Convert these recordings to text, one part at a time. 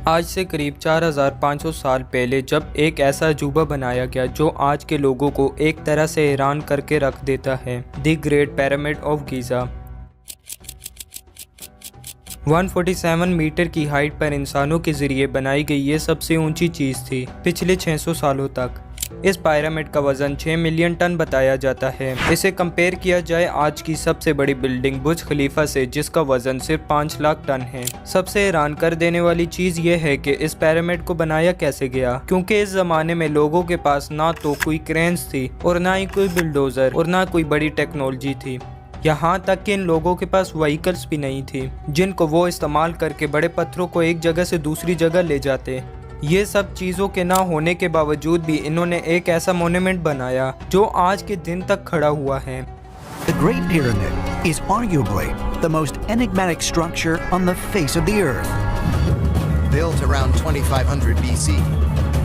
आज से करीब 4500 साल पहले जब एक ऐसा अजूबा बनाया गया जो आज के लोगों को एक तरह से हैरान करके रख देता है, the great pyramid of Giza. 147 metre की हाइट पर इंसानों के जरिए बनाई गई ये सबसे ऊंची चीज़ थी पिछले 600 सालों तक। इस पिरामिड का वजन 6 मिलियन टन बताया जाता है। इसे कंपेयर किया जाए आज की सबसे बड़ी बिल्डिंग बुर्ज खलीफा से, जिसका वजन सिर्फ 5 लाख टन है। सबसे हैरान कर देने वाली चीज ये है कि इस पिरामिड को बनाया कैसे गया, क्योंकि इस जमाने में लोगों के पास ना तो कोई क्रेन्स थी और ना ही कोई बुलडोजर और ना कोई बड़ी टेक्नोलॉजी थी। यहाँ तक कि इन लोगों के पास व्हीकल्स भी नहीं थी जिनको वो इस्तेमाल करके बड़े पत्थरों को एक जगह से दूसरी जगह ले जाते। ये सब चीज़ों के ना होने के बावजूद भी इन्होंने एक ऐसा मोन्यूमेंट बनाया जो आज के दिन तक खड़ा हुआ है। The Great Pyramid is arguably the most enigmatic structure on the face of the earth. Built around 2500 BC,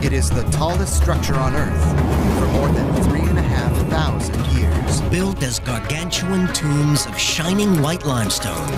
it is the tallest structure on Earth for more than 3,500 years. Built as gargantuan tombs of shining white limestone,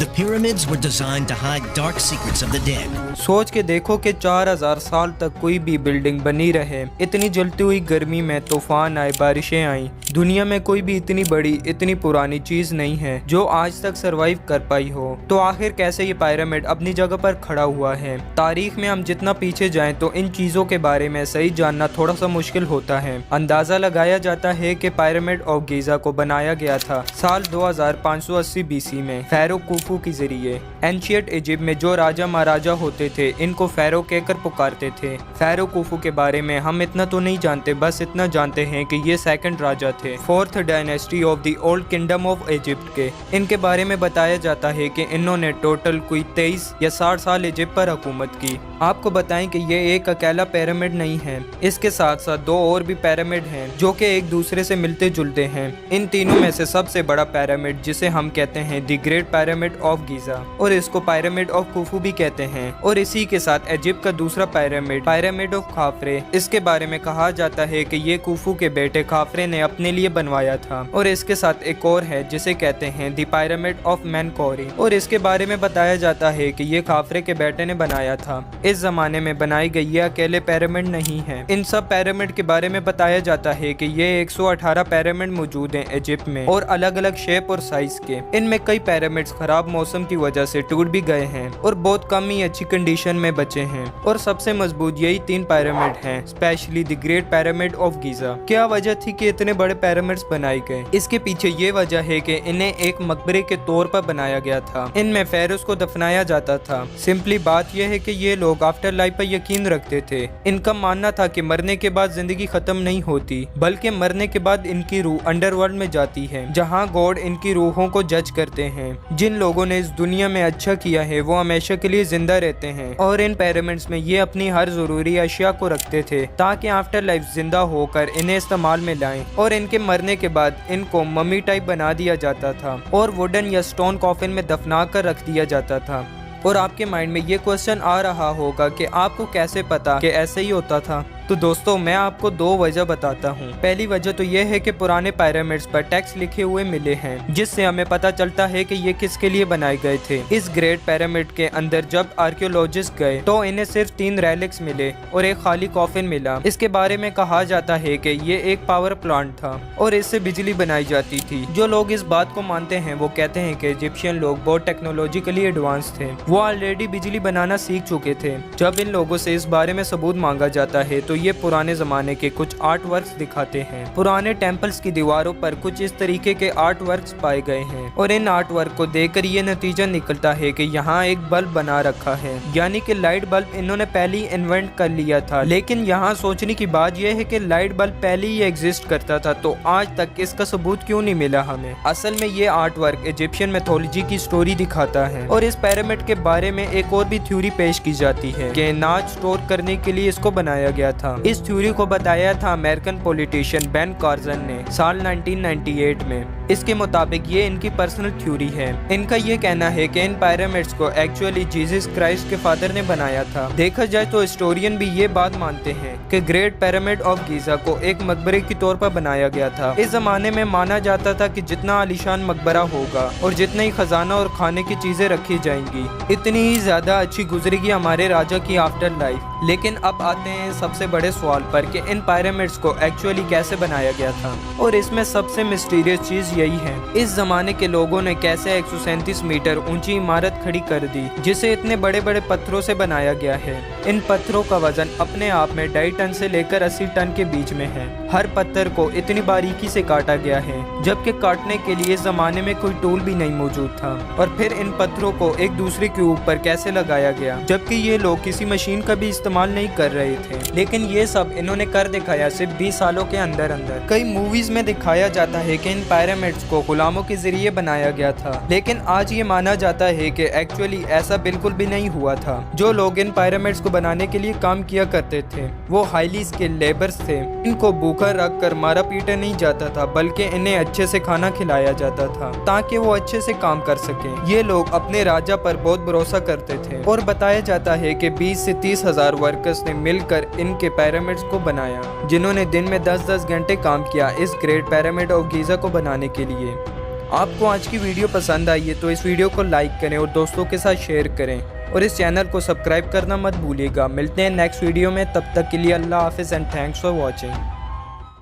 the pyramids were designed to hide dark secrets of the dead. सोच के देखो कि 4000 साल तक कोई भी building बनी रहे। इतनी जलती हुई गर्मी में तूफान आए, बारिशें आई, दुनिया में कोई भी इतनी बड़ी इतनी पुरानी चीज नहीं है जो आज तक सरवाइव कर पाई हो। तो आखिर कैसे ये पिरामिड अपनी जगह पर खड़ा हुआ है? तारीख में हम जितना पीछे जाएं तो इन चीजों के बारे में सही जानना थोड़ा सा मुश्किल होता है। अंदाजा लगाया जाता है कि पिरामिड ऑफ गीजा को बनाया गया था साल 2580 बीसी में फेरो कुफू के जरिए। एंशिएंट इजिप्ट में जो राजा महाराजा होते थे इनको फेरो कहकर पुकारते थे। फेरो कुफू के बारे में हम इतना तो नहीं जानते, बस इतना जानते हैं कि ये सेकंड राजा थे, 4th dynasty of the old kingdom of Egypt के। इनके बारे में बताया जाता है कि इन्होंने टोटल कोई 23 या 60 साल इजिप्ट पर हुकूमत की। आपको बताएं कि ये एक अकेला पिरामिड नहीं है, इसके साथ साथ 2 और भी पिरामिड हैं जो कि एक दूसरे से मिलते जुलते हैं। इन तीनों में से सबसे बड़ा पिरामिड, जिसे हम कहते हैं the great pyramid of Giza, और इसको पिरामिड ऑफ कुफू भी कहते हैं। और इसी के साथ इजिप्ट का दूसरा पिरामिड, पिरामिड ऑफ खाफरे, इसके बारे में कहा जाता है कि ये कुफू के बेटे खाफरे ने अपने लिए बनवाया था। और इसके साथ एक और है जिसे कहते हैं द पिरामिड ऑफ मेनकोरी, और इसके बारे में बताया जाता है कि ये खाफरे के बेटे ने बनाया था। इस जमाने में बनाई गई ये अकेले पिरामिड नहीं है। इन सब पिरामिड के बारे में बताया जाता है कि ये 118 पिरामिड मौजूद हैं इजिप्ट में, और अलग अलग शेप और साइज के। इनमें कई पिरामिड्स खराब मौसम की वजह से टूट भी गए हैं और बहुत कम ही अच्छी कंडीशन में बचे हैं। और सबसे मजबूत यही 3 पिरामिड हैं, specially the great pyramid of Giza. क्या वजह थी कि इतने बड़े पिरामिड्स बनाए गए? इसके पीछे ये वजह है कि इन्हें एक मकबरे के तौर पर बनाया गया था। इनमें फेरोज को दफनाया जाता था। सिंपली बात यह है कि ये लोग आफ्टर लाइफ पर यकीन रखते थे। इनका मानना था कि मरने के बाद जिंदगी खत्म नहीं होती, बल्कि मरने के बाद इनकी रूह अंडरवर्ल्ड में जाती है, जहां गॉड इनकी रूहों को जज करते हैं। जिन लोगों ने इस दुनिया में अच्छा किया है वो हमेशा के लिए जिंदा रहते हैं। और इन पिरामिड्स में ये अपनी हर जरूरी अशिया को रखते थे ताकि आफ्टर लाइफ जिंदा होकर इन्हें इस्तेमाल में लाएं। और इनके मरने के बाद इनको मम्मी टाइप बना दिया जाता था और वुडन या स्टोन कॉफिन में दफना कर रख दिया जाता था। और आपके माइंड में ये क्वेश्चन आ रहा होगा कि आपको कैसे पता कि ऐसे ही होता था? तो दोस्तों, मैं आपको 2 वजह बताता हूँ। पहली वजह तो यह है कि पुराने पिरामिड्स पर टेक्स्ट लिखे हुए मिले हैं, जिससे हमें पता चलता है कि ये किसके लिए बनाए गए थे। इस ग्रेट पिरामिड के अंदर जब आर्कियोलॉजिस्ट गए तो इन्हें सिर्फ 3 रेलिक्स मिले और एक खाली कॉफिन मिला। इसके बारे में कहा जाता है कि ये एक पावर प्लांट था और इससे बिजली बनाई जाती थी। जो लोग इस बात को मानते हैं वो कहते हैं कि इजिप्शियन लोग बहुत टेक्नोलॉजिकली एडवांस थे, वो ऑलरेडी बिजली बनाना सीख चुके थे। जब इन लोगों से इस बारे में सबूत मांगा जाता है तो ये पुराने जमाने के कुछ आर्ट वर्क्स दिखाते हैं। पुराने टेम्पल्स की दीवारों पर कुछ इस तरीके के आर्ट वर्क्स पाए गए हैं और इन आर्ट वर्क को देखकर ये नतीजा निकलता है कि यहाँ एक बल्ब बना रखा है, यानी कि लाइट बल्ब इन्होंने पहले ही इन्वेंट कर लिया था। लेकिन यहाँ सोचने की बात यह है कि लाइट बल्ब पहले ही एग्जिस्ट करता था, तो आज तक इसका सबूत क्यों नहीं मिला हमें? असल में ये आर्ट वर्क इजिप्शियन मैथोलॉजी की स्टोरी दिखाता है। और इस पिरामिड के बारे में एक और भी थ्योरी पेश की जाती है कि अनाज स्टोर करने के लिए इसको बनाया गया था। इस थ्योरी को बताया था अमेरिकन पॉलिटिशियन बेन कार्सन ने साल 1998 में। इसके मुताबिक ये इनकी पर्सनल थ्योरी है। इनका ये कहना है कि इन पिरामिड्स को एक्चुअली जीसस क्राइस्ट के फादर ने बनाया था। देखा जाए तो हिस्टोरियन भी ये बात मानते हैं कि ग्रेट पिरामिड ऑफ गीजा को एक मकबरे के तौर पर बनाया गया था। इस जमाने में माना जाता था कि जितना आलीशान मकबरा होगा और जितना ही खजाना और खाने की चीजें रखी जाएंगी, इतनी ही ज्यादा अच्छी गुजरेगी हमारे राजा की आफ्टर लाइफ। लेकिन अब आते हैं सबसे बड़े सवाल पर कि इन पिरामिड्स को एक्चुअली कैसे बनाया गया था, और इसमें सबसे मिस्टीरियस चीज यही है, इस जमाने के लोगों ने कैसे 137 मीटर ऊंची इमारत खड़ी कर दी जिसे इतने बड़े बड़े पत्थरों से बनाया गया है। इन पत्थरों का वजन अपने आप में 2.5 टन से लेकर 80 टन के बीच में है। हर पत्थर को इतनी बारीकी से काटा गया है, जबकि काटने के लिए इस जमाने में कोई टूल भी नहीं मौजूद था। और फिर इन पत्थरों को एक दूसरे के ऊपर कैसे लगाया गया, जबकि ये लोग किसी मशीन का भी इस्तेमाल नहीं कर रहे थे। लेकिन ये सब इन्होंने कर दिखाया सिर्फ 20 सालों के अंदर अंदर। कई मूवीज में दिखाया जाता है कि इन पिरामिड्स को गुलामों के जरिए बनाया गया था, लेकिन आज ये माना जाता है कि एक्चुअली ऐसा बिल्कुल भी नहीं हुआ था। जो लोग इन पिरामिड्स को बनाने के लिए काम किया करते थे वो हाईली स्किल्ड लेबर्स थे। इनको भूखा रख कर मारा पीटा नहीं जाता था, बल्कि इन्हें अच्छे से खाना खिलाया जाता था ताकि वो अच्छे से काम कर सके। ये लोग अपने राजा पर बहुत भरोसा करते थे और बताया जाता है कि 20 से 30 हजार वर्कर्स ने मिलकर इनके पिरामिड्स को बनाया, जिन्होंने दिन में 10-10 घंटे काम किया इस ग्रेट पिरामिड ऑफ गीजा को बनाने के लिए। आपको आज की वीडियो पसंद आई है तो इस वीडियो को लाइक करें और दोस्तों के साथ शेयर करें, और इस चैनल को सब्सक्राइब करना मत भूलिएगा। मिलते हैं नेक्स्ट वीडियो में, तब तक के लिए अल्लाह हाफिज़ एंड थैंक्स फॉर वॉचिंग।